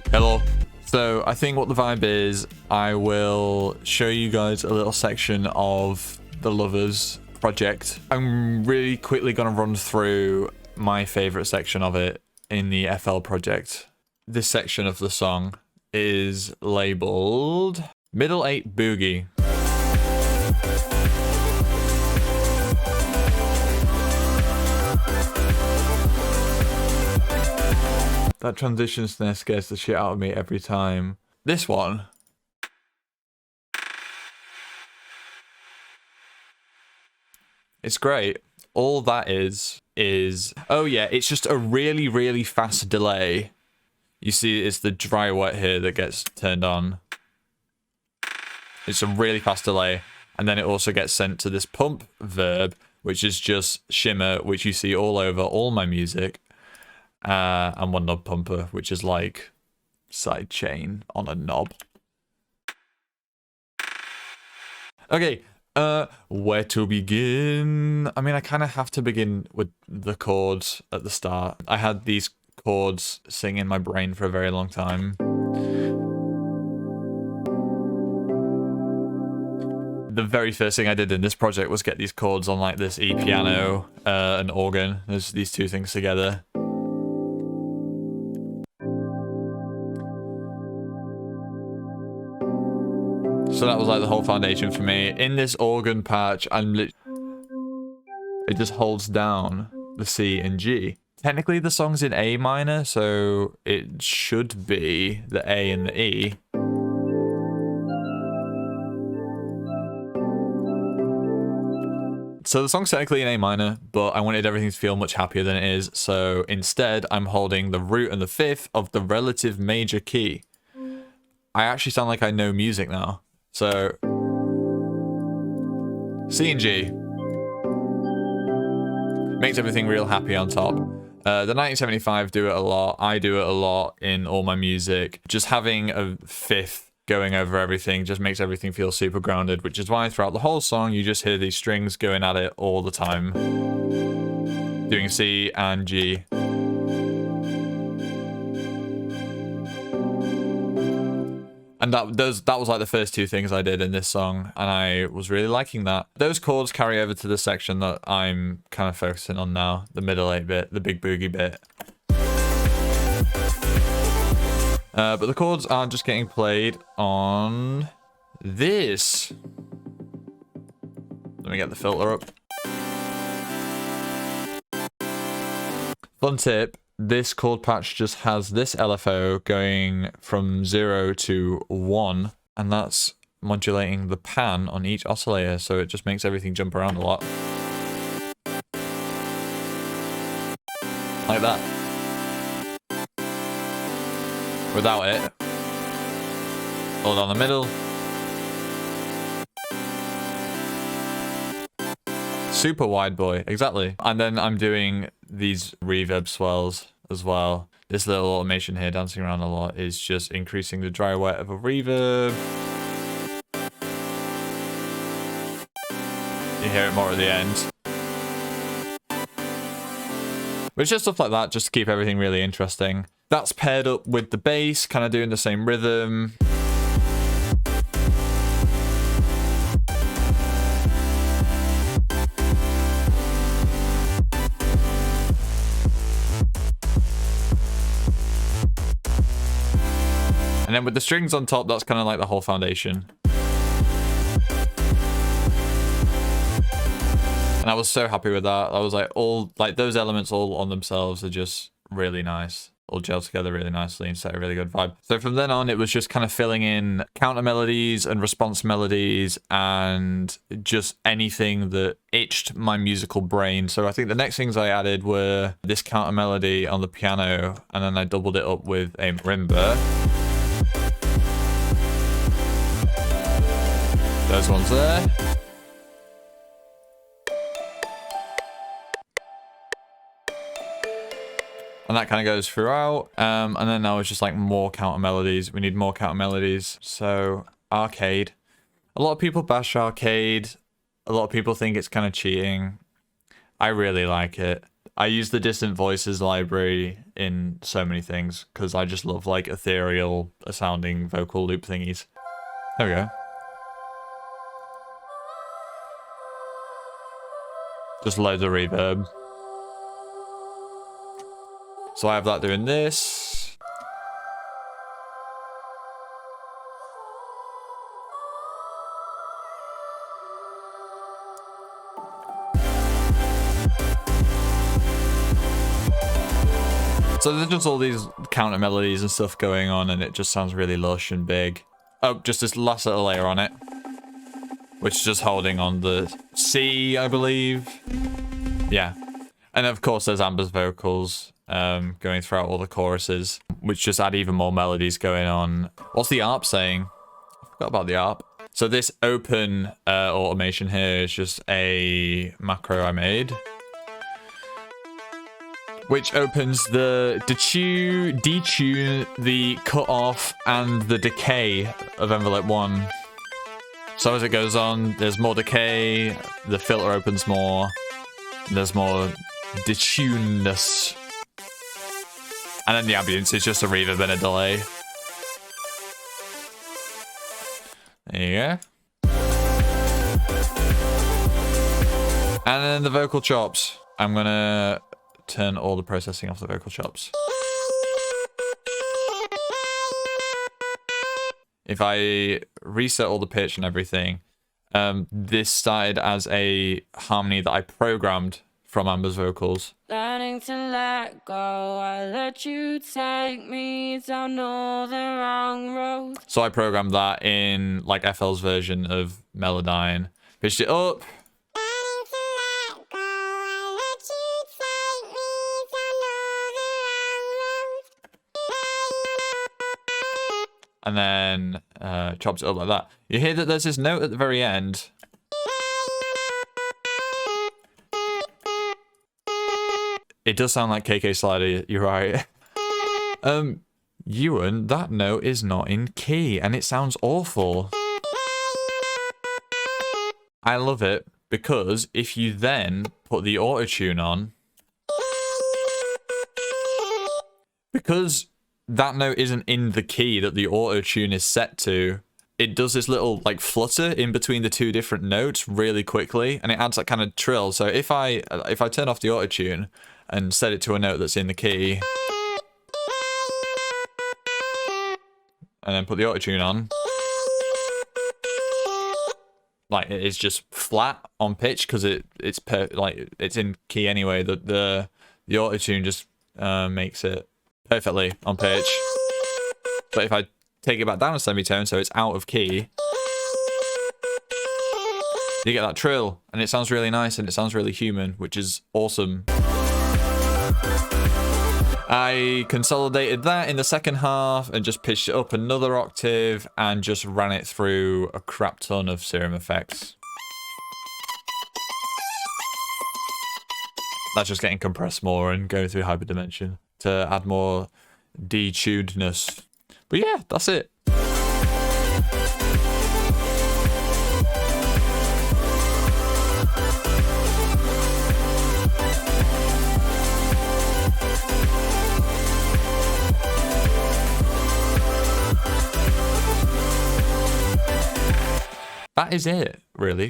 Hello. So I think what the vibe is, I will show you guys a little section of the Lovers project. I'm really quickly going to run through my favorite section of it in the FL project. This section of the song is labeled Middle 8 Boogie. That transition snare scares the shit out of me every time. This one. It's great. All that is, oh yeah, it's just a really, really fast delay. You see, it's the dry wet here that gets turned on. It's a really fast delay. And then it also gets sent to this pump verb, which is just shimmer, which you see all over all my music. And one knob pumper, which is like side chain on a knob. Okay, where to begin? I mean, I kind of have to begin with the chords at the start. I had these chords sing in my brain for a very long time. The very first thing I did in this project was get these chords on like this E piano and organ. There's these two things together. So that was like the whole foundation for me. In this organ patch, it just holds down the C and G. Technically the song's in A minor, so it should be the A and the E. So the song's technically in A minor, but I wanted everything to feel much happier than it is. So instead, I'm holding the root and the fifth of the relative major key. I actually sound like I know music now. So, C and G makes everything real happy on top. The 1975 do it a lot. I do it a lot in all my music. Just having a fifth going over everything just makes everything feel super grounded, which is why throughout the whole song you just hear these strings going at it all the time. Doing C and G. And that was like the first two things I did in this song, and I was really liking that. Those chords carry over to the section that I'm kind of focusing on now, the middle 8 bit, the big boogie bit. But the chords are just getting played on this. Let me get the filter up. Fun tip. This chord patch just has this LFO going from 0 to 1, and that's modulating the pan on each oscillator, so it just makes everything jump around a lot. Like that. Without it, hold on the middle. Super wide boy, exactly. And then I'm doing these reverb swells as well. This little automation here dancing around a lot is just increasing the dry wet of a reverb. You hear it more at the end. But it's just stuff like that just to keep everything really interesting. That's paired up with the bass, kind of doing the same rhythm. And then with the strings on top, that's kind of like the whole foundation. And I was so happy with that. I was like, those elements all on themselves are just really nice. All gel together really nicely and set a really good vibe. So from then on, it was just kind of filling in counter melodies and response melodies and just anything that itched my musical brain. So I think the next things I added were this counter melody on the piano, and then I doubled it up with a marimba. Those ones there. And that kind of goes throughout. And then now it's just like more counter melodies. We need more counter melodies. So arcade. A lot of people bash arcade. A lot of people think it's kind of cheating. I really like it. I use the Distant Voices library in so many things because I just love like ethereal sounding vocal loop thingies. There we go. Just loads of reverb. So I have that doing this. So there's just all these counter melodies and stuff going on, and it just sounds really lush and big. Oh, just this last little layer on it, which is just holding on the C, I believe. Yeah. And of course there's Amber's vocals going throughout all the choruses, which just add even more melodies going on. What's the ARP saying? I forgot about the ARP. So this open automation here is just a macro I made, which opens the detune, the cutoff, and the decay of envelope 1. So as it goes on, there's more decay, the filter opens more, there's more detuneness. And then the ambience is just a reverb and a delay. There you go. And then the vocal chops. I'm gonna turn all the processing off the vocal chops. If I reset all the pitch and everything, this started as a harmony that I programmed from Amber's vocals. Learning to let go, I let you take me down all the wrong roads. So I programmed that in like FL's version of Melodyne, pitched it up. And then chops it up like that. You hear that there's this note at the very end. It does sound like KK Slider, you're right. Ewan, that note is not in key, and it sounds awful. I love it, because if you then put the auto-tune on, because that note isn't in the key that the auto-tune is set to, it does this little like flutter in between the two different notes really quickly, and it adds that kind of trill. So if I turn off the auto-tune and set it to a note that's in the key, and then put the auto-tune on, like it is just flat on pitch because it's in key anyway. The auto-tune just makes it perfectly on pitch. But if I take it back down a semitone so it's out of key, you get that trill, and it sounds really nice and it sounds really human, which is awesome. I consolidated that in the second half and just pitched it up another octave and just ran it through a crap ton of serum effects. That's just getting compressed more and going through hyperdimension to add more detunedness. But yeah, that's it. That is it, really.